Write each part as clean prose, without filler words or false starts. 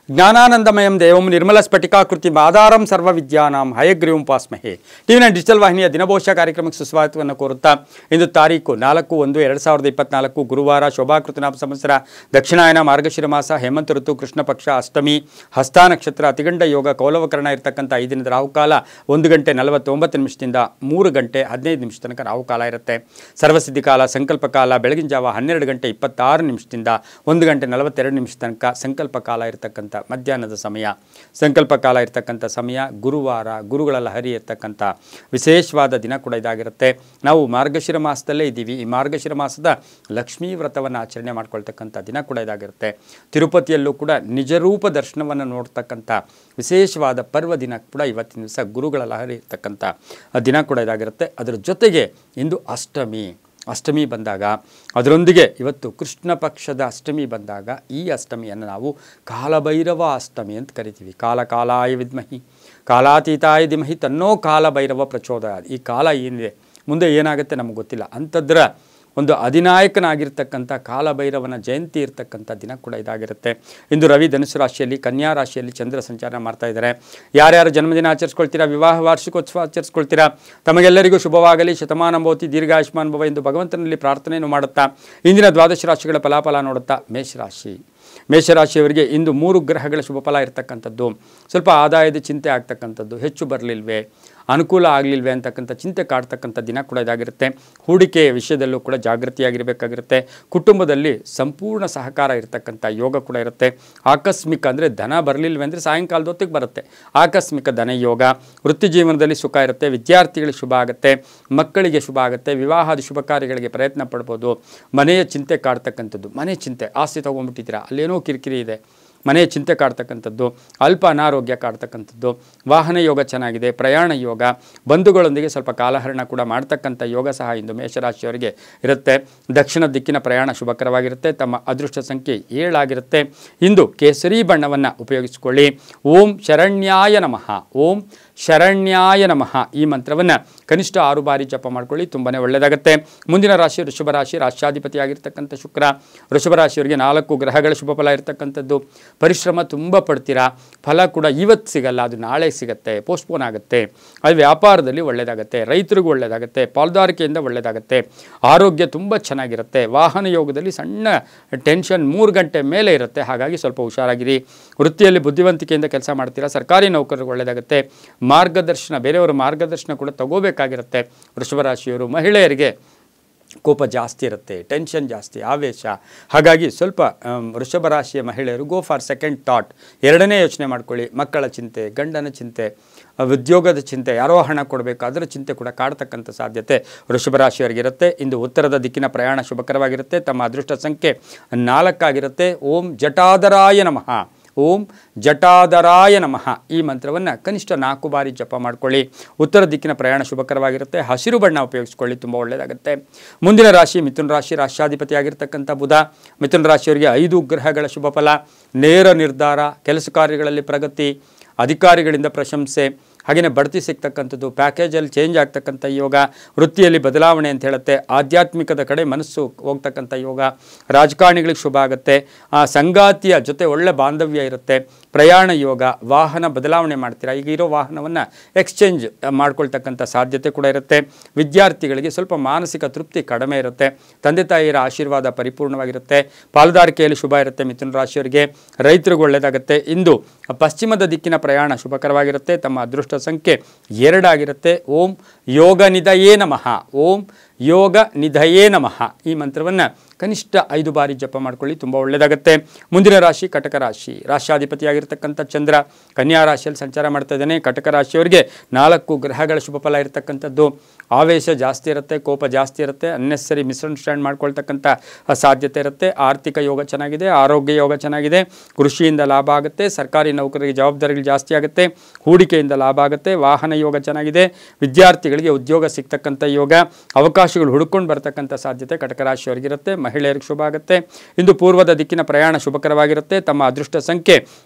ಜ್ಞಾನಾನಂದಮಯಂ ದೇವಂ ನಿರ್ಮಲ ಸ್ಫಟಿಕಾಕೃತಿ ಆಧಾರಂ ಸರ್ವ ವಿದ್ಯಾನಾಂ ಹಯಗ್ರೀವಂ ಉಪಾಸ್ಮಹೇ. ಟಿವಿ9 ಡಿಜಿಟಲ್ ವಾಹಿನಿಯ ದಿನಭೋಷ ಕಾರ್ಯಕ್ರಮಕ್ಕೆ ಸುಸ್ವಾಗತವನ್ನು ಕೋರುತ್ತಾ ಇಂದು ತಾರೀಕು 4/1/2024 ಗುರುವಾರ ಶೋಭಾಕೃತನಾಮ ಸಂವತ್ಸರ ದಕ್ಷಿಣಾಯನ ಮಾರ್ಗಶಿರ ಮಾಸ ಹೇಮಂತ ಋತು ಕೃಷ್ಣ ಪಕ್ಷ ಅಷ್ಟಮಿ ಹಸ್ತ ನಕ್ಷತ್ರ ಅತಿಗಂಡ ಯೋಗ ಕೌಲವಕರಣ ಇರತಕ್ಕಂಥ ಈ ದಿನದ ರಾಹುಕಾಲ 1 ಗಂಟೆ 49 ನಿಮಿಷದಿಂದ 3 ಗಂಟೆ 15 ನಿಮಿಷ ತನಕ ರಾಹುಕಾಲ ಇರುತ್ತೆ. ಸರ್ವಸಿದ್ಧಿ ಕಾಲ ಸಂಕಲ್ಪ ಕಾಲ ಬೆಳಗಿನ ಜಾವ 12 ಗಂಟೆ 26 ನಿಮಿಷದಿಂದ 1 ಗಂಟೆ 42 ನಿಮಿಷ ತನಕ ಸಂಕಲ್ಪ ಕಾಲ ಇರತಕ್ಕಂಥ ಮಧ್ಯಾಹ್ನದ ಸಮಯ. ಸಂಕಲ್ಪ ಕಾಲ ಇರತಕ್ಕಂಥ ಸಮಯ ಗುರುವಾರ, ಗುರುಗಳ ಲಹರಿ ಇರತಕ್ಕಂಥ ವಿಶೇಷವಾದ ದಿನ ಕೂಡ ಇದಾಗಿರುತ್ತೆ. ನಾವು ಮಾರ್ಗಶಿರ ಮಾಸದಲ್ಲೇ ಇದ್ದೀವಿ. ಈ ಮಾರ್ಗಶಿರ ಮಾಸದ ಲಕ್ಷ್ಮೀ ವ್ರತವನ್ನು ಆಚರಣೆ ಮಾಡ್ಕೊಳ್ತಕ್ಕಂಥ ದಿನ ಕೂಡ ಇದಾಗಿರುತ್ತೆ. ತಿರುಪತಿಯಲ್ಲೂ ಕೂಡ ನಿಜರೂಪ ದರ್ಶನವನ್ನು ನೋಡ್ತಕ್ಕಂಥ ವಿಶೇಷವಾದ ಪರ್ವ ದಿನ ಕೂಡ ಇವತ್ತಿನ ದಿವಸ ಗುರುಗಳ ಲಹರಿ ಇರ್ತಕ್ಕಂಥ ದಿನ ಕೂಡ ಇದಾಗಿರುತ್ತೆ. ಅದರ ಜೊತೆಗೆ ಇಂದು ಅಷ್ಟಮಿ ಬಂದಾಗ ಅದರೊಂದಿಗೆ ಇವತ್ತು ಕೃಷ್ಣ ಪಕ್ಷದ ಅಷ್ಟಮಿ ಬಂದಾಗ ಈ ಅಷ್ಟಮಿಯನ್ನು ನಾವು ಕಾಲಭೈರವ ಅಷ್ಟಮಿ ಅಂತ ಕರಿತೀವಿ. ಕಾಲಾಯ ವಿದ್ಮಹಿ ಕಾಲಾತೀತಾಯ ಧಿಮಹಿ ತನ್ನೋ ಕಾಲಭೈರವ ಪ್ರಚೋದಯಾತ್. ಈ ಕಾಲ ಏನಿದೆ ಮುಂದೆ ಏನಾಗುತ್ತೆ ನಮಗೆ ಗೊತ್ತಿಲ್ಲ. ಅಂಥದ್ರ ಒಂದು ಅಧಿನಾಯಕನಾಗಿರ್ತಕ್ಕಂಥ ಕಾಲಭೈರವನ ಜಯಂತಿ ಇರ್ತಕ್ಕಂಥ ದಿನ ಕೂಡ ಇದಾಗಿರುತ್ತೆ. ಇಂದು ರವಿ ಧನುಸು ರಾಶಿಯಲ್ಲಿ, ಕನ್ಯಾ ರಾಶಿಯಲ್ಲಿ ಚಂದ್ರ ಸಂಚಾರ ಮಾಡ್ತಾ ಇದ್ದಾರೆ. ಯಾರ್ಯಾರು ಜನ್ಮದಿನ ಆಚರಿಸ್ಕೊಳ್ತೀರಾ, ವಿವಾಹ ವಾರ್ಷಿಕೋತ್ಸವ ಆಚರಿಸ್ಕೊಳ್ತೀರಾ, ತಮಗೆಲ್ಲರಿಗೂ ಶುಭವಾಗಲಿ, ಶತಮಾನ ಭವತಿ, ದೀರ್ಘಾಯುಷ್ಮಾನ್ ಭವ ಎಂದು ಭಗವಂತನಲ್ಲಿ ಪ್ರಾರ್ಥನೆಯನ್ನು ಮಾಡುತ್ತಾ ಇಂದಿನ ದ್ವಾದಶ ರಾಶಿಗಳ ಫಲಾಫಲ ನೋಡುತ್ತಾ ಮೇಷರಾಶಿಯವರಿಗೆ ಇಂದು 3 ಗ್ರಹಗಳ ಶುಭ ಫಲ ಇರತಕ್ಕಂಥದ್ದು. ಸ್ವಲ್ಪ ಆದಾಯದ ಚಿಂತೆ ಆಗ್ತಕ್ಕಂಥದ್ದು, ಹೆಚ್ಚು ಬರಲಿಲ್ವೇ, ಅನುಕೂಲ ಆಗಲಿಲ್ವೇ ಅಂತಕ್ಕಂಥ ಚಿಂತೆ ಕಾಡ್ತಕ್ಕಂಥ ದಿನ ಕೂಡ ಇದಾಗಿರುತ್ತೆ. ಹೂಡಿಕೆಯ ವಿಷಯದಲ್ಲೂ ಕೂಡ ಜಾಗೃತಿಯಾಗಿರಬೇಕಾಗಿರುತ್ತೆ. ಕುಟುಂಬದಲ್ಲಿ ಸಂಪೂರ್ಣ ಸಹಕಾರ ಇರತಕ್ಕಂಥ ಯೋಗ ಕೂಡ ಇರುತ್ತೆ. ಆಕಸ್ಮಿಕ ಅಂದರೆ ಧನ ಬರಲಿಲ್ವೇ ಅಂದರೆ ಸಾಯಂಕಾಲದ ಹೊತ್ತಿಗೆ ಬರುತ್ತೆ. ಆಕಸ್ಮಿಕ ಧನ ಯೋಗ. ವೃತ್ತಿ ಜೀವನದಲ್ಲಿ ಸುಖ ಇರುತ್ತೆ. ವಿದ್ಯಾರ್ಥಿಗಳಿಗೆ ಶುಭ ಆಗುತ್ತೆ, ಮಕ್ಕಳಿಗೆ ಶುಭ ಆಗುತ್ತೆ, ವಿವಾಹದ ಶುಭ ಕಾರ್ಯಗಳಿಗೆ ಪ್ರಯತ್ನ ಪಡ್ಬೋದು. ಮನೆಯ ಚಿಂತೆ ಕಾಡ್ತಕ್ಕಂಥದ್ದು, ಮನೆ ಚಿಂತೆ, ಆಸ್ತಿ ತೊಗೊಂಡ್ಬಿಟ್ಟಿದ್ದೀರಾ, ಅಲ್ಲೇನೋ ಕಿರಿಕಿರಿ ಇದೆ, ಮನೆಯ ಚಿಂತೆ ಕಾಡ್ತಕ್ಕಂಥದ್ದು, ಅಲ್ಪ ಅನಾರೋಗ್ಯ ಕಾಡ್ತಕ್ಕಂಥದ್ದು, ವಾಹನ ಯೋಗ ಚೆನ್ನಾಗಿದೆ, ಪ್ರಯಾಣ ಯೋಗ, ಬಂಧುಗಳೊಂದಿಗೆ ಸ್ವಲ್ಪ ಕಾಲಹರಣ ಕೂಡ ಮಾಡ್ತಕ್ಕಂಥ ಯೋಗ ಸಹ ಇಂದು ಮೇಷರಾಶಿಯವರಿಗೆ ಇರುತ್ತೆ. ದಕ್ಷಿಣ ದಿಕ್ಕಿನ ಪ್ರಯಾಣ ಶುಭಕರವಾಗಿರುತ್ತೆ. ತಮ್ಮ ಅದೃಷ್ಟ ಸಂಖ್ಯೆ 7 ಆಗಿರುತ್ತೆ. ಇಂದು ಕೇಸರಿ ಬಣ್ಣವನ್ನು ಉಪಯೋಗಿಸಿಕೊಳ್ಳಿ. ಓಂ ಶರಣ್ಯಾಯ ನಮಃ, ಓಂ ಶರಣ್ಯಾಯ ನಮಃ ಈ ಮಂತ್ರವನ್ನು ಕನಿಷ್ಠ 6 ಬಾರಿ ಜಪ ಮಾಡ್ಕೊಳ್ಳಿ, ತುಂಬಾ ಒಳ್ಳೆಯದಾಗುತ್ತೆ. ಮುಂದಿನ ರಾಶಿ ವೃಷಭ ರಾಶಿ. ರಾಶ್ಯಾಧಿಪತಿಯಾಗಿರ್ತಕ್ಕಂಥ ಶುಕ್ರ. ವೃಷಭ ರಾಶಿಯವರಿಗೆ 4 ಗ್ರಹಗಳ ಶುಭ ಫಲ ಇರತಕ್ಕಂಥದ್ದು. ಪರಿಶ್ರಮ ತುಂಬ ಪಡ್ತೀರಾ, ಫಲ ಕೂಡ ಇವತ್ತು ಸಿಗಲ್ಲ, ಅದು ನಾಳೆ ಸಿಗುತ್ತೆ, ಪೋಸ್ಟ್ಪೋನ್ ಆಗುತ್ತೆ. ಅದು ವ್ಯಾಪಾರದಲ್ಲಿ ಒಳ್ಳೆಯದಾಗುತ್ತೆ, ರೈತರಿಗೂ ಒಳ್ಳೆಯದಾಗುತ್ತೆ, ಪಾಲುದಾರಿಕೆಯಿಂದ ಒಳ್ಳೆಯದಾಗುತ್ತೆ. ಆರೋಗ್ಯ ತುಂಬ ಚೆನ್ನಾಗಿರುತ್ತೆ. ವಾಹನ ಯೋಗದಲ್ಲಿ ಸಣ್ಣ ಟೆನ್ಷನ್ 3 ಗಂಟೆ ಮೇಲೆ ಇರುತ್ತೆ, ಹಾಗಾಗಿ ಸ್ವಲ್ಪ ಹುಷಾರಾಗಿರಿ. ವೃತ್ತಿಯಲ್ಲಿ ಬುದ್ಧಿವಂತಿಕೆಯಿಂದ ಕೆಲಸ ಮಾಡ್ತೀರಾ, ಸರ್ಕಾರಿ ನೌಕರರಿಗೆ ಒಳ್ಳೆಯದಾಗುತ್ತೆ. ಮಾರ್ಗದರ್ಶನ, ಬೇರೆಯವರ ಮಾರ್ಗದರ್ಶನ ಕೂಡ ತಗೋಬೇಕಾಗಿರುತ್ತೆ. ವೃಷಭ ರಾಶಿಯವರು. ಮಹಿಳೆಯರಿಗೆ ಕೋಪ ಜಾಸ್ತಿ ಇರುತ್ತೆ, ಟೆನ್ಷನ್ ಜಾಸ್ತಿ, ಆವೇಶ. ಹಾಗಾಗಿ ಸ್ವಲ್ಪ ವೃಷಭ ರಾಶಿಯ ಮಹಿಳೆಯರು ಗೋ ಫಾರ್ ಸೆಕೆಂಡ್ ಥಾಟ್, 2ನೇ ಯೋಚನೆ ಮಾಡ್ಕೊಳ್ಳಿ. ಮಕ್ಕಳ ಚಿಂತೆ, ಗಂಡನ ಚಿಂತೆ, ಉದ್ಯೋಗದ ಚಿಂತೆ, ಯಾರೋ ಹಣ ಕೊಡಬೇಕು ಅದರ ಚಿಂತೆ ಕೂಡ ಕಾಡ್ತಕ್ಕಂಥ ಸಾಧ್ಯತೆ ವೃಷಭ ರಾಶಿಯವರಿಗಿರುತ್ತೆ. ಇಂದು ಉತ್ತರದ ದಿಕ್ಕಿನ ಪ್ರಯಾಣ ಶುಭಕರವಾಗಿರುತ್ತೆ. ತಮ್ಮ ಅದೃಷ್ಟ ಸಂಖ್ಯೆ 4 ಆಗಿರುತ್ತೆ. ಓಂ ಜಟಾಧರಾಯ ನಮಃ, ಓಂ ಜಟಾಧರಾಯ ನಮಃ ಈ ಮಂತ್ರವನ್ನು ಕನಿಷ್ಠ 4 ಬಾರಿ ಜಪ ಮಾಡ್ಕೊಳ್ಳಿ. ಉತ್ತರ ದಿಕ್ಕಿನ ಪ್ರಯಾಣ ಶುಭಕರವಾಗಿರುತ್ತೆ. ಹಸಿರು ಬಣ್ಣ ಉಪಯೋಗಿಸ್ಕೊಳ್ಳಿ, ತುಂಬ ಒಳ್ಳೆಯದಾಗುತ್ತೆ. ಮುಂದಿನ ರಾಶಿ ಮಿಥುನ ರಾಶಿ. ರಾಶ್ಯಾಧಿಪತಿಯಾಗಿರ್ತಕ್ಕಂಥ ಬುಧ. ಮಿಥುನ ರಾಶಿಯವರಿಗೆ 5 ಗ್ರಹಗಳ ಶುಭ ಫಲ. ನೇರ ನಿರ್ಧಾರ, ಕೆಲಸ ಕಾರ್ಯಗಳಲ್ಲಿ ಪ್ರಗತಿ, ಅಧಿಕಾರಿಗಳಿಂದ ಪ್ರಶಂಸೆ, ಹಾಗೆಯೇ ಬಡ್ತಿ ಸಿಗ್ತಕ್ಕಂಥದ್ದು, ಪ್ಯಾಕೇಜಲ್ಲಿ ಚೇಂಜ್ ಆಗ್ತಕ್ಕಂಥ ಯೋಗ, ವೃತ್ತಿಯಲ್ಲಿ ಬದಲಾವಣೆ ಅಂತ ಹೇಳುತ್ತೆ. ಆಧ್ಯಾತ್ಮಿಕದ ಕಡೆ ಮನಸ್ಸು ಹೋಗ್ತಕ್ಕಂಥ ಯೋಗ, ರಾಜಕಾರಣಿಗಳಿಗೆ ಶುಭ ಆಗುತ್ತೆ. ಸಂಗಾತಿಯ ಜೊತೆ ಒಳ್ಳೆ ಬಾಂಧವ್ಯ ಇರುತ್ತೆ. ಪ್ರಯಾಣ ಯೋಗ, ವಾಹನ ಬದಲಾವಣೆ ಮಾಡ್ತೀರಾ, ಈಗ ಇರೋ ವಾಹನವನ್ನು ಎಕ್ಸ್ಚೇಂಜ್ ಮಾಡ್ಕೊಳ್ತಕ್ಕಂಥ ಸಾಧ್ಯತೆ ಕೂಡ ಇರುತ್ತೆ. ವಿದ್ಯಾರ್ಥಿಗಳಿಗೆ ಸ್ವಲ್ಪ ಮಾನಸಿಕ ತೃಪ್ತಿ ಕಡಿಮೆ ಇರುತ್ತೆ. ತಂದೆ ತಾಯಿಯರ ಆಶೀರ್ವಾದ ಪರಿಪೂರ್ಣವಾಗಿರುತ್ತೆ. ಪಾಲುದಾರಿಕೆಯಲ್ಲಿ ಶುಭ ಇರುತ್ತೆ ಮಿಥುನ ರಾಶಿಯವರಿಗೆ. ರೈತರಿಗೂ ಒಳ್ಳೆಯದಾಗುತ್ತೆ. ಇಂದು ಪಶ್ಚಿಮದ ದಿಕ್ಕಿನ ಪ್ರಯಾಣ ಶುಭಕರವಾಗಿರುತ್ತೆ. ತಮ್ಮ ಅದೃಷ್ಟ ಸಂಖ್ಯೆ 2 ಆಗಿರುತ್ತೆ. ಓಂ ಯೋಗ ನಿಧಯೇ ನಮಃ, ಓಂ ಯೋಗ ನಿಧಯೇ ನಮಃ ಈ ಮಂತ್ರವನ್ನು ಕನಿಷ್ಠ 5 ಬಾರಿ ಜಪ ಮಾಡ್ಕೊಳ್ಳಿ, ತುಂಬ ಒಳ್ಳೆಯದಾಗುತ್ತೆ. ಮುಂದಿನ ರಾಶಿ ಕಟಕ ರಾಶಿ. ರಾಶ್ಯಾಧಿಪತಿಯಾಗಿರ್ತಕ್ಕಂಥ ಚಂದ್ರ ಕನ್ಯಾ ರಾಶಿಯಲ್ಲಿ ಸಂಚಾರ ಮಾಡ್ತಾ ಇದ್ದಾನೆ. ಕಟಕ ರಾಶಿಯವರಿಗೆ 4 ಗ್ರಹಗಳ ಶುಭ ಫಲ ಇರತಕ್ಕಂಥದ್ದು. ಆವೇಶ ಜಾಸ್ತಿ ಇರುತ್ತೆ, ಕೋಪ ಜಾಸ್ತಿ ಇರುತ್ತೆ, ಅನ್ನೆಸರಿ ಮಿಸ್ಅಂಡರ್ಸ್ಟ್ಯಾಂಡ್ ಮಾಡ್ಕೊಳ್ತಕ್ಕಂಥ ಸಾಧ್ಯತೆ ಇರುತ್ತೆ. ಆರ್ಥಿಕ ಯೋಗ ಚೆನ್ನಾಗಿದೆ, ಆರೋಗ್ಯ ಯೋಗ ಚೆನ್ನಾಗಿದೆ, ಕೃಷಿಯಿಂದ ಲಾಭ ಆಗುತ್ತೆ, ಸರ್ಕಾರಿ ನೌಕರರಿಗೆ ಜವಾಬ್ದಾರಿಗಳು ಜಾಸ್ತಿ ಆಗುತ್ತೆ, ಹೂಡಿಕೆಯಿಂದ ಲಾಭ ಆಗುತ್ತೆ, ವಾಹನ ಯೋಗ ಚೆನ್ನಾಗಿದೆ, ವಿದ್ಯಾರ್ಥಿಗಳಿಗೆ ಉದ್ಯೋಗ ಸಿಗ್ತಕ್ಕಂಥ ಯೋಗ, ಅವಕಾಶಗಳು ಹುಡುಕೊಂಡು ಬರ್ತಕ್ಕಂಥ ಸಾಧ್ಯತೆ ಕಟಕ ರಾಶಿಯವರಿಗಿರುತ್ತೆ. ಮಹಿಳೆಯರಿಗೆ ಶುಭ ಆಗುತ್ತೆ. ಇಂದು ಪೂರ್ವದ ದಿಕ್ಕಿನ ಪ್ರಯಾಣ ಶುಭಕರವಾಗಿರುತ್ತೆ. ತಮ್ಮ ಅದೃಷ್ಟ ಸಂಖ್ಯೆ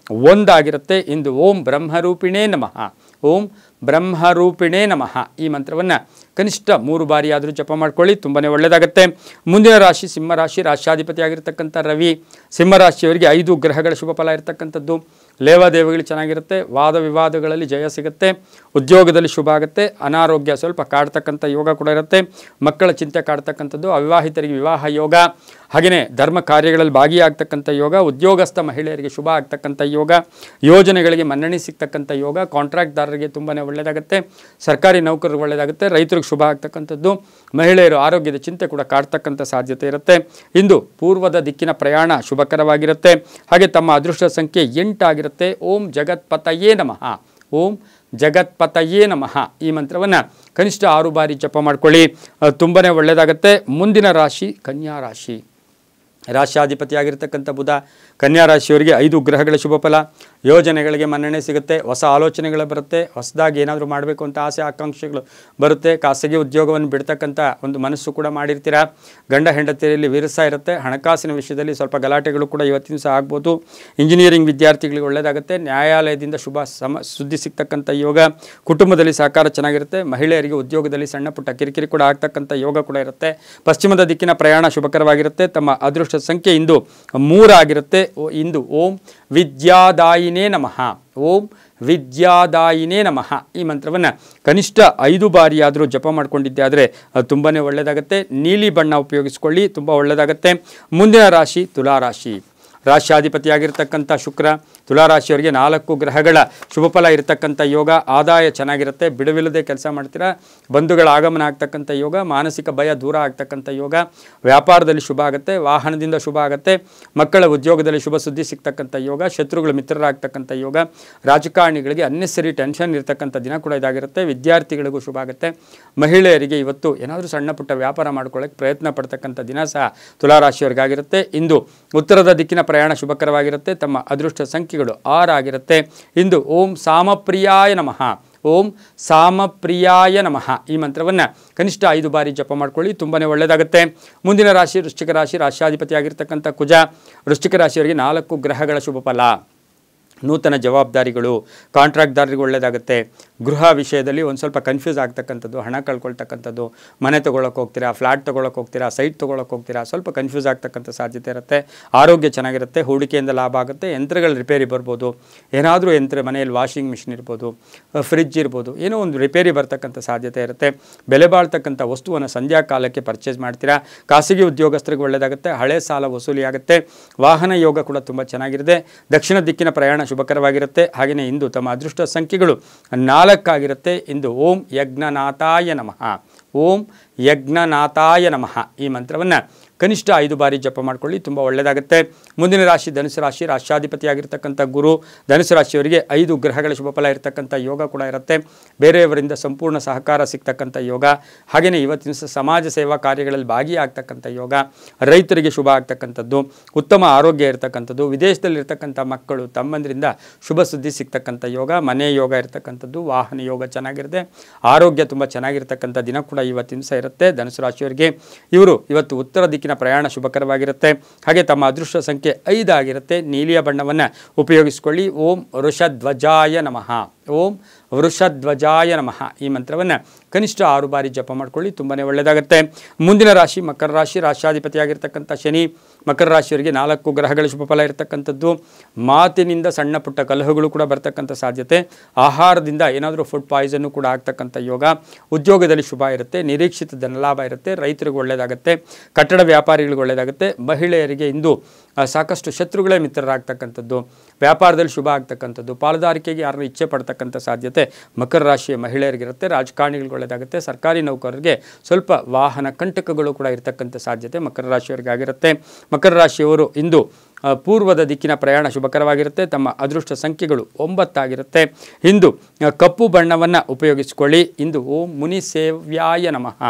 1 ಆಗಿರುತ್ತೆ. ಇಂದು ಓಂ ಬ್ರಹ್ಮರೂಪಿಣೇ ನಮಃ, ಓಂ ಬ್ರಹ್ಮರೂಪಿಣೇ ನಮಃ ಈ ಮಂತ್ರವನ್ನು ಕನಿಷ್ಠ 3 ಬಾರಿ ಆದರೂ ಜಪ ಮಾಡ್ಕೊಳ್ಳಿ, ತುಂಬಾ ಒಳ್ಳೆಯದಾಗುತ್ತೆ. ಮುಂದಿನ ರಾಶಿ ಸಿಂಹರಾಶಿ, ರಾಶ್ಯಾಧಿಪತಿ ಆಗಿರ್ತಕ್ಕಂಥ ರವಿ. ಸಿಂಹರಾಶಿಯವರಿಗೆ 5 ಗ್ರಹಗಳ ಶುಭ ಫಲ ಇರತಕ್ಕಂಥದ್ದು. ಲೇವಾದೇವಿಗಳು ಚೆನ್ನಾಗಿರುತ್ತೆ, ವಾದ ವಿವಾದಗಳಲ್ಲಿ ಜಯ ಸಿಗುತ್ತೆ, ಉದ್ಯೋಗದಲ್ಲಿ ಶುಭ ಆಗುತ್ತೆ, ಅನಾರೋಗ್ಯ ಸ್ವಲ್ಪ ಕಾಡ್ತಕ್ಕಂಥ ಯೋಗ ಕೂಡ ಇರುತ್ತೆ, ಮಕ್ಕಳ ಚಿಂತೆ ಕಾಡ್ತಕ್ಕಂಥದ್ದು, ಅವಿವಾಹಿತರಿಗೆ ವಿವಾಹ ಯೋಗ, ಹಾಗೆಯೇ ಧರ್ಮ ಕಾರ್ಯಗಳಲ್ಲಿ ಭಾಗಿಯಾಗ್ತಕ್ಕಂಥ ಯೋಗ, ಉದ್ಯೋಗಸ್ಥ ಮಹಿಳೆಯರಿಗೆ ಶುಭ ಆಗ್ತಕ್ಕಂಥ ಯೋಗ, ಯೋಜನೆಗಳಿಗೆ ಮನ್ನಣೆ ಸಿಗ್ತಕ್ಕಂಥ ಯೋಗ, ಕಾಂಟ್ರಾಕ್ಟ್ದಾರರಿಗೆ ತುಂಬಾ ಒಳ್ಳೆಯದಾಗುತ್ತೆ, ಸರ್ಕಾರಿ ನೌಕರರಿಗೆ ಒಳ್ಳೆಯದಾಗುತ್ತೆ, ರೈತರಿಗೆ ಶುಭ ಆಗ್ತಕ್ಕಂಥದ್ದು, ಮಹಿಳೆಯರು ಆರೋಗ್ಯದ ಚಿಂತೆ ಕೂಡ ಕಾಡ್ತಕ್ಕಂಥ ಸಾಧ್ಯತೆ ಇರುತ್ತೆ. ಇಂದು ಪೂರ್ವದ ದಿಕ್ಕಿನ ಪ್ರಯಾಣ ಶುಭಕರವಾಗಿರುತ್ತೆ. ಹಾಗೆ ತಮ್ಮ ಅದೃಷ್ಟ ಸಂಖ್ಯೆ 8 ಆಗಿರುತ್ತೆ. ಓಂ ಜಗತ್ಪತಯೇ ನಮಃ, ಓಂ ಜಗತ್ಪತಯೇ ನಮಃ ಈ ಮಂತ್ರವನ್ನು ಕನಿಷ್ಠ 6 ಬಾರಿ ಜಪ ಮಾಡ್ಕೊಳ್ಳಿ, ತುಂಬಾ ಒಳ್ಳೆಯದಾಗುತ್ತೆ. ಮುಂದಿನ ರಾಶಿ ಕನ್ಯಾ ರಾಶಿ. ರಾಶ್ಯಾಧಿಪತಿಯಾಗಿರ್ತಕ್ಕಂಥ ಬುಧ. ಕನ್ಯಾ ರಾಶಿಯವರಿಗೆ 5 ಗ್ರಹಗಳ ಶುಭ ಫಲ. ಯೋಜನೆಗಳಿಗೆ ಮನ್ನಣೆ ಸಿಗುತ್ತೆ, ಹೊಸ ಆಲೋಚನೆಗಳು ಬರುತ್ತೆ, ಹೊಸದಾಗಿ ಏನಾದರೂ ಮಾಡಬೇಕು ಅಂತ ಆಸೆ ಆಕಾಂಕ್ಷೆಗಳು ಬರುತ್ತೆ, ಖಾಸಗಿ ಉದ್ಯೋಗವನ್ನು ಬಿಡ್ತಕ್ಕಂಥ ಒಂದು ಮನಸ್ಸು ಕೂಡ ಮಾಡಿರ್ತೀರ. ಗಂಡ ಹೆಂಡತಿಯರಲ್ಲಿ ವಿರಸ ಇರುತ್ತೆ, ಹಣಕಾಸಿನ ವಿಷಯದಲ್ಲಿ ಸ್ವಲ್ಪ ಗಲಾಟೆಗಳು ಕೂಡ ಇವತ್ತಿನ ಸಹ ಆಗ್ಬೋದು. ಇಂಜಿನಿಯರಿಂಗ್ ವಿದ್ಯಾರ್ಥಿಗಳಿಗೆ ಒಳ್ಳೆಯದಾಗುತ್ತೆ, ನ್ಯಾಯಾಲಯದಿಂದ ಶುಭ ಸುದ್ದಿ ಸಿಗ್ತಕ್ಕಂಥ ಯೋಗ, ಕುಟುಂಬದಲ್ಲಿ ಸಹಕಾರ ಚೆನ್ನಾಗಿರುತ್ತೆ, ಮಹಿಳೆಯರಿಗೆ ಉದ್ಯೋಗದಲ್ಲಿ ಸಣ್ಣ ಪುಟ್ಟ ಕಿರಿಕಿರಿ ಕೂಡ ಆಗ್ತಕ್ಕಂಥ ಯೋಗ ಕೂಡ ಇರುತ್ತೆ. ಪಶ್ಚಿಮದ ದಿಕ್ಕಿನ ಪ್ರಯಾಣ ಶುಭಕರವಾಗಿರುತ್ತೆ. ತಮ್ಮ ಅದೃಷ್ಟ ಸಂಖ್ಯೆ ಇಂದು 3 ಆಗಿರುತ್ತೆ. ಇಂದು ಓಂ ವಿದ್ಯಾದಾಯಿನೇ ನಮಃ, ಓಂ ವಿದ್ಯಾದಾಯಿನೇ ನಮಃ ಈ ಮಂತ್ರವನ್ನು ಕನಿಷ್ಠ 5 ಬಾರಿ ಆದರೂ ಜಪ ಮಾಡ್ಕೊಂಡಿದ್ದೆ ಆದರೆ ಅದು ತುಂಬಾ ಒಳ್ಳೆಯದಾಗುತ್ತೆ. ನೀಲಿ ಬಣ್ಣ ಉಪಯೋಗಿಸ್ಕೊಳ್ಳಿ, ತುಂಬ ಒಳ್ಳೆಯದಾಗುತ್ತೆ. ಮುಂದಿನ ರಾಶಿ ತುಲಾರಾಶಿ. ರಾಶ್ಯಾಧಿಪತಿಯಾಗಿರ್ತಕ್ಕಂಥ ಶುಕ್ರ. ತುಲಾರಾಶಿಯವರಿಗೆ 4 ಗ್ರಹಗಳ ಶುಭ ಫಲ ಇರತಕ್ಕಂಥ ಯೋಗ, ಆದಾಯ ಚೆನ್ನಾಗಿರುತ್ತೆ, ಬಿಡುವಿಲ್ಲದೆ ಕೆಲಸ ಮಾಡ್ತೀರಾ, ಬಂಧುಗಳ ಆಗಮನ ಆಗ್ತಕ್ಕಂಥ ಯೋಗ, ಮಾನಸಿಕ ಭಯ ದೂರ ಆಗ್ತಕ್ಕಂಥ ಯೋಗ, ವ್ಯಾಪಾರದಲ್ಲಿ ಶುಭ ಆಗುತ್ತೆ, ವಾಹನದಿಂದ ಶುಭ ಆಗುತ್ತೆ, ಮಕ್ಕಳ ಉದ್ಯೋಗದಲ್ಲಿ ಶುಭ ಸುದ್ದಿ ಸಿಗ್ತಕ್ಕಂಥ ಯೋಗ, ಶತ್ರುಗಳು ಮಿತ್ರರಾಗ್ತಕ್ಕಂಥ ಯೋಗ, ರಾಜಕಾರಣಿಗಳಿಗೆ ಅನ್ನೆಸರಿ ಟೆನ್ಷನ್ ಇರತಕ್ಕಂಥ ದಿನ ಕೂಡ ಇದಾಗಿರುತ್ತೆ, ವಿದ್ಯಾರ್ಥಿಗಳಿಗೂ ಶುಭ ಆಗುತ್ತೆ, ಮಹಿಳೆಯರಿಗೆ ಇವತ್ತು ಏನಾದರೂ ಸಣ್ಣ ಪುಟ್ಟ ವ್ಯಾಪಾರ ಮಾಡ್ಕೊಳ್ಳೋಕ್ಕೆ ಪ್ರಯತ್ನ ಪಡ್ತಕ್ಕಂಥ ದಿನ ಸಹ ತುಲಾರಾಶಿಯವರಿಗಾಗಿರುತ್ತೆ. ಇಂದು ಉತ್ತರದ ದಿಕ್ಕಿನ ಪ್ರಯಾಣ ಶುಭಕರವಾಗಿರುತ್ತೆ. ತಮ್ಮ ಅದೃಷ್ಟ ಸಂಖ್ಯೆಗಳು 6 ಆಗಿರುತ್ತೆ. ಇಂದು ಓಂ ಸಾಮಪ್ರಿಯಾಯ ನಮಃ, ಓಂ ಸಾಮಪ್ರಿಯಾಯ ನಮಃ ಈ ಮಂತ್ರವನ್ನು ಕನಿಷ್ಠ 5 ಬಾರಿ ಜಪ ಮಾಡ್ಕೊಳ್ಳಿ, ತುಂಬಾ ಒಳ್ಳೆಯದಾಗುತ್ತೆ. ಮುಂದಿನ ರಾಶಿ ವೃಶ್ಚಿಕ ರಾಶಿ. ರಾಶ್ಯಾಧಿಪತಿಯಾಗಿರ್ತಕ್ಕಂಥ ಕುಜ. ವೃಶ್ಚಿಕ ರಾಶಿಯವರಿಗೆ 4 ಗ್ರಹಗಳ ಶುಭ ಫಲ. ನೂತನ ಜವಾಬ್ದಾರಿಗಳು, ಕಾಂಟ್ರಾಕ್ಟ್ದಾರರಿಗೆ ಒಳ್ಳೆಯದಾಗುತ್ತೆ. ಗೃಹ ವಿಷಯದಲ್ಲಿ ಒಂದು ಸ್ವಲ್ಪ ಕನ್ಫ್ಯೂಸ್ ಆಗ್ತಕ್ಕಂಥದ್ದು, ಹಣ ಕಳ್ಕೊಳ್ತಕ್ಕಂಥದ್ದು, ಮನೆ ತೊಗೊಳಕ್ಕೆ ಹೋಗ್ತೀರಾ, ಫ್ಲ್ಯಾಟ್ ತೊಗೊಳಕ್ಕೆ ಹೋಗ್ತೀರಾ, ಸೈಟ್ ತೊಗೊಳಕ್ಕೆ ಹೋಗ್ತೀರಾ, ಸ್ವಲ್ಪ ಕನ್ಫ್ಯೂಸ್ ಆಗ್ತಕ್ಕಂಥ ಸಾಧ್ಯತೆ ಇರುತ್ತೆ. ಆರೋಗ್ಯ ಚೆನ್ನಾಗಿರುತ್ತೆ, ಹೂಡಿಕೆಯಿಂದ ಲಾಭ ಆಗುತ್ತೆ, ಯಂತ್ರಗಳ ರಿಪೇರಿ ಬರ್ಬೋದು, ಏನಾದರೂ ಯಂತ್ರ ಮನೆಯಲ್ಲಿ ವಾಷಿಂಗ್ ಮಿಷಿನ್ ಇರ್ಬೋದು, ಫ್ರಿಡ್ಜ್ ಇರ್ಬೋದು, ಏನೋ ಒಂದು ರಿಪೇರಿ ಬರ್ತಕ್ಕಂಥ ಸಾಧ್ಯತೆ ಇರುತ್ತೆ. ಬೆಲೆ ಬಾಳ್ತಕ್ಕಂಥ ವಸ್ತುವನ್ನು ಸಂಧ್ಯಾ ಕಾಲಕ್ಕೆ ಪರ್ಚೇಸ್ ಮಾಡ್ತೀರಾ. ಖಾಸಗಿ ಉದ್ಯೋಗಸ್ಥರಿಗೆ ಒಳ್ಳೆಯದಾಗುತ್ತೆ, ಹಳೆ ಸಾಲ ವಸೂಲಿ ಆಗುತ್ತೆ, ವಾಹನ ಯೋಗ ಕೂಡ ತುಂಬ ಚೆನ್ನಾಗಿರುತ್ತೆ. ದಕ್ಷಿಣ ದಿಕ್ಕಿನ ಪ್ರಯಾಣ ಶುಭಕರವಾಗಿರುತ್ತೆ. ಹಾಗೆಯೇ ಇಂದು ತಮ್ಮ ಅದೃಷ್ಟ ಸಂಖ್ಯೆಗಳು 4 ಆಗಿರುತ್ತೆ. ಇಂದು ಓಂ ಯಜ್ಞನಾಥಾಯ ನಮಃ, ಓಂ ಯಜ್ಞನಾಥಾಯ ನಮಃ ಈ ಮಂತ್ರವನ್ನು ಕನಿಷ್ಠ 5 ಬಾರಿ ಜಪ ಮಾಡ್ಕೊಳ್ಳಿ, ತುಂಬ ಒಳ್ಳೆಯದಾಗುತ್ತೆ. ಮುಂದಿನ ರಾಶಿ ಧನುಸು ರಾಶಿ. ರಾಶ್ಯಾಧಿಪತಿಯಾಗಿರ್ತಕ್ಕಂಥ ಗುರು. ಧನುಸು ರಾಶಿಯವರಿಗೆ 5 ಗ್ರಹಗಳ ಶುಭ ಫಲ ಇರತಕ್ಕಂಥ ಯೋಗ ಕೂಡ ಇರುತ್ತೆ. ಬೇರೆಯವರಿಂದ ಸಂಪೂರ್ಣ ಸಹಕಾರ ಸಿಗ್ತಕ್ಕಂಥ ಯೋಗ, ಹಾಗೆಯೇ ಇವತ್ತಿನ ಸಮಾಜ ಸೇವಾ ಕಾರ್ಯಗಳಲ್ಲಿ ಭಾಗಿಯಾಗ್ತಕ್ಕಂಥ ಯೋಗ, ರೈತರಿಗೆ ಶುಭ ಆಗ್ತಕ್ಕಂಥದ್ದು, ಉತ್ತಮ ಆರೋಗ್ಯ ಇರತಕ್ಕಂಥದ್ದು, ವಿದೇಶದಲ್ಲಿರ್ತಕ್ಕಂಥ ಮಕ್ಕಳು ತಮ್ಮಂದರಿಂದ ಶುಭ ಸುದ್ದಿ ಸಿಗ್ತಕ್ಕಂಥ ಯೋಗ, ಮನೆ ಯೋಗ ಇರತಕ್ಕಂಥದ್ದು, ವಾಹನ ಯೋಗ ಚೆನ್ನಾಗಿರುತ್ತೆ, ಆರೋಗ್ಯ ತುಂಬ ಚೆನ್ನಾಗಿರ್ತಕ್ಕಂಥ ದಿನ ಕೂಡ ಇವತ್ತಿನ ಸಹ ಇರುತ್ತೆ. ಧನುಸು ರಾಶಿಯವರಿಗೆ ಇವರು ಇವತ್ತು ಉತ್ತರ ದಿಕ್ಕಿನ ಪ್ರಯಾಣ ಶುಭಕರವಾಗಿರುತ್ತೆ. ಹಾಗೆ ತಮ್ಮ ಅದೃಷ್ಟ ಸಂಖ್ಯೆ 5 ಆಗಿರುತ್ತೆ. ನೀಲಿಯ ಬಣ್ಣವನ್ನು ಉಪಯೋಗಿಸಿಕೊಳ್ಳಿ. ಓಂ ವೃಷಧ್ವಜಾಯ ನಮಃ, ಓಂ ವೃಷಧ್ವಜಾಯ ನಮಃ ಈ ಮಂತ್ರವನ್ನು ಕನಿಷ್ಠ 6 ಬಾರಿ ಜಪ ಮಾಡ್ಕೊಳ್ಳಿ, ತುಂಬಾ ಒಳ್ಳೆಯದಾಗುತ್ತೆ. ಮುಂದಿನ ರಾಶಿ ಮಕರ ರಾಶಿ. ರಾಶ್ಯಾಧಿಪತಿಯಾಗಿರ್ತಕ್ಕಂಥ ಶನಿ. ಮಕರ ರಾಶಿಯವರಿಗೆ 4 ಗ್ರಹಗಳ ಶುಭ ಫಲ ಇರತಕ್ಕಂಥದ್ದು. ಮಾತಿನಿಂದ ಸಣ್ಣ ಪುಟ್ಟ ಕಲಹಗಳು ಕೂಡ ಬರ್ತಕ್ಕಂಥ ಸಾಧ್ಯತೆ, ಆಹಾರದಿಂದ ಏನಾದರೂ ಫುಡ್ ಪಾಯ್ಸನ್ನು ಕೂಡ ಆಗ್ತಕ್ಕಂಥ ಯೋಗ, ಉದ್ಯೋಗದಲ್ಲಿ ಶುಭ ಇರುತ್ತೆ, ನಿರೀಕ್ಷಿತ ಧನಲಾಭ ಇರುತ್ತೆ, ರೈತರಿಗೆ ಒಳ್ಳೆಯದಾಗುತ್ತೆ, ಕಟ್ಟಡ ವ್ಯಾಪಾರಿಗಳಿಗೆ ಒಳ್ಳೆಯದಾಗುತ್ತೆ, ಮಹಿಳೆಯರಿಗೆ ಇಂದು ಸಾಕಷ್ಟು ಶತ್ರುಗಳೇ ಮಿತ್ರರಾಗ್ತಕ್ಕಂಥದ್ದು, ವ್ಯಾಪಾರದಲ್ಲಿ ಶುಭ ಆಗ್ತಕ್ಕಂಥದ್ದು, ಪಾಲುದಾರಿಕೆಗೆ ಯಾರನ್ನು ಇಚ್ಛೆ ಪಡ್ತಕ್ಕಂಥ ಸಾಧ್ಯತೆ ಮಕರ ರಾಶಿಯ ಮಹಿಳೆಯರಿಗಿರುತ್ತೆ, ರಾಜಕಾರಣಿಗಳಿಗೆ ಒಳ್ಳೆಯದಾಗುತ್ತೆ, ಸರ್ಕಾರಿ ನೌಕರರಿಗೆ ಸ್ವಲ್ಪ ವಾಹನ ಕಂಟಕಗಳು ಕೂಡ ಇರತಕ್ಕಂಥ ಸಾಧ್ಯತೆ ಮಕರ ರಾಶಿಯವರಿಗಾಗಿರುತ್ತೆ. ಮಕರ ರಾಶಿಯವರು ಇಂದು ಪೂರ್ವದ ದಿಕ್ಕಿನ ಪ್ರಯಾಣ ಶುಭಕರವಾಗಿರುತ್ತೆ. ತಮ್ಮ ಅದೃಷ್ಟ ಸಂಖ್ಯೆಗಳು 9 ಆಗಿರುತ್ತೆ. ಇಂದು ಕಪ್ಪು ಬಣ್ಣವನ್ನು ಉಪಯೋಗಿಸಿಕೊಳ್ಳಿ. ಇಂದು ಓಂ ಮುನಿ ಸೇವ್ಯಾಯ ನಮಃ,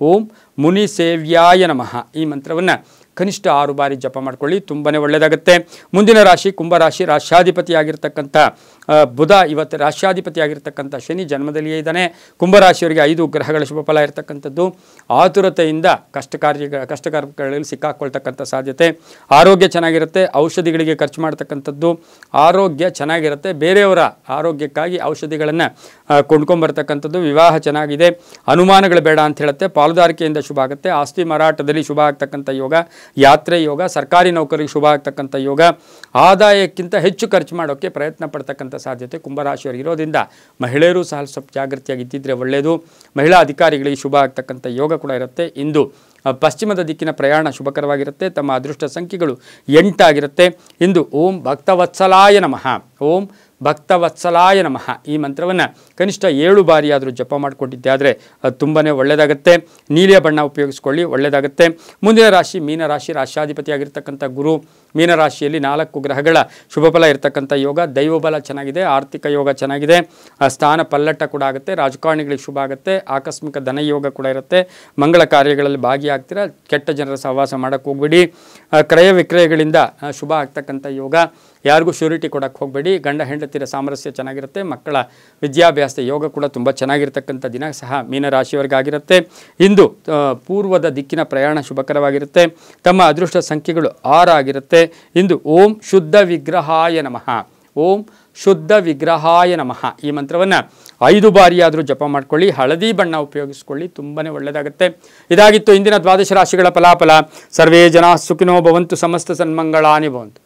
ಓಂ ಮುನಿ ಸೇವ್ಯಾಯ ನಮಃ ಈ ಮಂತ್ರವನ್ನು ಕನಿಷ್ಠ 6 ಬಾರಿ ಜಪ ಮಾಡ್ಕೊಳ್ಳಿ, ತುಂಬಾ ಒಳ್ಳೆಯದಾಗುತ್ತೆ. ಮುಂದಿನ ರಾಶಿ ಕುಂಭರಾಶಿ. ರಾಶ್ಯಾಧಿಪತಿಯಾಗಿರ್ತಕ್ಕಂಥ ಬುಧ ಇವತ್ತು ರಾಶ್ಯಾಧಿಪತಿಯಾಗಿರ್ತಕ್ಕಂಥ ಶನಿ ಜನ್ಮದಲ್ಲಿಯೇ ಇದ್ದಾನೆ. ಕುಂಭರಾಶಿಯವರಿಗೆ 5 ಗ್ರಹಗಳ ಶುಭ ಫಲ ಇರತಕ್ಕಂಥದ್ದು. ಆತುರತೆಯಿಂದ ಕಷ್ಟಕಾರ್ಯಗಳಲ್ಲಿ ಸಿಕ್ಕಾಕೊಳ್ತಕ್ಕಂಥ ಸಾಧ್ಯತೆ. ಆರೋಗ್ಯ ಚೆನ್ನಾಗಿರುತ್ತೆ, ಔಷಧಿಗಳಿಗೆ ಖರ್ಚು ಮಾಡ್ತಕ್ಕಂಥದ್ದು. ಆರೋಗ್ಯ ಚೆನ್ನಾಗಿರುತ್ತೆ, ಬೇರೆಯವರ ಆರೋಗ್ಯಕ್ಕಾಗಿ ಔಷಧಿಗಳನ್ನು ಕೊಂಡ್ಕೊಂಬರ್ತಕ್ಕಂಥದ್ದು. ವಿವಾಹ ಚೆನ್ನಾಗಿದೆ, ಅನುಮಾನಗಳು ಬೇಡ ಅಂತ ಹೇಳುತ್ತೆ. ಪಾಲುದಾರಿಕೆಯಿಂದ ಶುಭ ಆಗುತ್ತೆ. ಆಸ್ತಿ ಮಾರಾಟದಲ್ಲಿ ಶುಭ ಆಗ್ತಕ್ಕಂಥ ಯೋಗ, ಯಾತ್ರೆ ಯೋಗ, ಸರ್ಕಾರಿ ನೌಕರಿಗೆ ಶುಭ ಆಗ್ತಕ್ಕಂಥ ಯೋಗ. ಆದಾಯಕ್ಕಿಂತ ಹೆಚ್ಚು ಖರ್ಚು ಮಾಡೋಕ್ಕೆ ಪ್ರಯತ್ನ ಪಡ್ತಕ್ಕಂಥ ಸಾಧ್ಯತೆ ಕುಂಭರಾಶಿಯವರು ಇರೋದ್ರಿಂದ ಮಹಿಳೆಯರು ಸಹ ಸ್ವಲ್ಪ ಜಾಗೃತಿಯಾಗಿದ್ದಿದ್ರೆ ಒಳ್ಳೆಯದು. ಮಹಿಳಾ ಅಧಿಕಾರಿಗಳಿಗೆ ಶುಭ ಆಗ್ತಕ್ಕಂಥ ಯೋಗ ಕೂಡ ಇರುತ್ತೆ. ಇಂದು ಪಶ್ಚಿಮದ ದಿಕ್ಕಿನ ಪ್ರಯಾಣ ಶುಭಕರವಾಗಿರುತ್ತೆ. ತಮ್ಮ ಅದೃಷ್ಟ ಸಂಖ್ಯೆಗಳು 8 ಆಗಿರುತ್ತೆ. ಇಂದು ಓಂ ಭಕ್ತವತ್ಸಲಾಯ ನಮಃ, ಓಂ ಭಕ್ತವತ್ಸಲಾಯ ನಮಃ ಈ ಮಂತ್ರವನ್ನು ಕನಿಷ್ಠ 7 ಬಾರಿಯಾದರೂ ಜಪ ಮಾಡಿಕೊಂಡಿದ್ದೆ ಆದರೆ ಅದು ತುಂಬಾ ಒಳ್ಳೆಯದಾಗುತ್ತೆ. ನೀಲಿಯ ಬಣ್ಣ ಉಪಯೋಗಿಸ್ಕೊಳ್ಳಿ, ಒಳ್ಳೆಯದಾಗುತ್ತೆ. ಮುಂದಿನ ರಾಶಿ ಮೀನರಾಶಿ. ರಾಶ್ಯಾಧಿಪತಿಯಾಗಿರ್ತಕ್ಕಂಥ ಗುರು. ಮೀನರಾಶಿಯಲ್ಲಿ 4 ಗ್ರಹಗಳ ಶುಭಫಲ ಇರತಕ್ಕಂಥ ಯೋಗ. ದೈವಬಲ ಚೆನ್ನಾಗಿದೆ, ಆರ್ಥಿಕ ಯೋಗ ಚೆನ್ನಾಗಿದೆ, ಸ್ಥಾನ ಪಲ್ಲಟ ಕೂಡ ಆಗುತ್ತೆ, ರಾಜಕಾರಣಿಗಳಿಗೆ ಶುಭ ಆಗುತ್ತೆ, ಆಕಸ್ಮಿಕ ಧನಯೋಗ ಕೂಡ ಇರುತ್ತೆ. ಮಂಗಳ ಕಾರ್ಯಗಳಲ್ಲಿ ಭಾಗಿಯಾಗ್ತೀರಾ. ಕೆಟ್ಟ ಜನರ ಸಹವಾಸ ಮಾಡೋಕ್ಕೆ ಹೋಗ್ಬೇಡಿ. ಕ್ರಯ ವಿಕ್ರಯಗಳಿಂದ ಶುಭ ಆಗ್ತಕ್ಕಂಥ ಯೋಗ. ಯಾರಿಗೂ ಶ್ಯೂರಿಟಿ ಕೊಡೋಕ್ಕೆ ಹೋಗಬೇಡಿ. ಗಂಡ ಹೆಂಡತಿರ ಸಾಮರಸ್ಯ ಚೆನ್ನಾಗಿರುತ್ತೆ. ಮಕ್ಕಳ ವಿದ್ಯಾಭ್ಯಾಸ ಯೋಗ ಕೂಡ ತುಂಬ ಚೆನ್ನಾಗಿರ್ತಕ್ಕಂಥ ದಿನ ಸಹ ಮೀನರಾಶಿಯವರಿಗಾಗಿರುತ್ತೆ. ಇಂದು ಪೂರ್ವದ ದಿಕ್ಕಿನ ಪ್ರಯಾಣ ಶುಭಕರವಾಗಿರುತ್ತೆ. ತಮ್ಮ ಅದೃಷ್ಟ ಸಂಖ್ಯೆಗಳು 6 ಆಗಿರುತ್ತೆ. ಇಂದು ಓಂ ಶುದ್ಧ ವಿಗ್ರಹಾಯ ನಮಃ, ಓಂ ಶುದ್ಧ ವಿಗ್ರಹಾಯ ನಮಃ ಈ ಮಂತ್ರವನ್ನು 5 ಬಾರಿಯಾದರೂ ಜಪ ಮಾಡ್ಕೊಳ್ಳಿ. ಹಳದಿ ಬಣ್ಣ ಉಪಯೋಗಿಸ್ಕೊಳ್ಳಿ, ತುಂಬಾ ಒಳ್ಳೆಯದಾಗುತ್ತೆ. ಇದಾಗಿತ್ತು ಇಂದಿನ ದ್ವಾದಶ ರಾಶಿಗಳ ಫಲಾಫಲ. ಸರ್ವೇ ಜನ ಸುಖಿನೋ ಭವಂತು, ಸಮಸ್ತ ಸನ್ಮಂಗಳಾನಿ ಭವಂತು.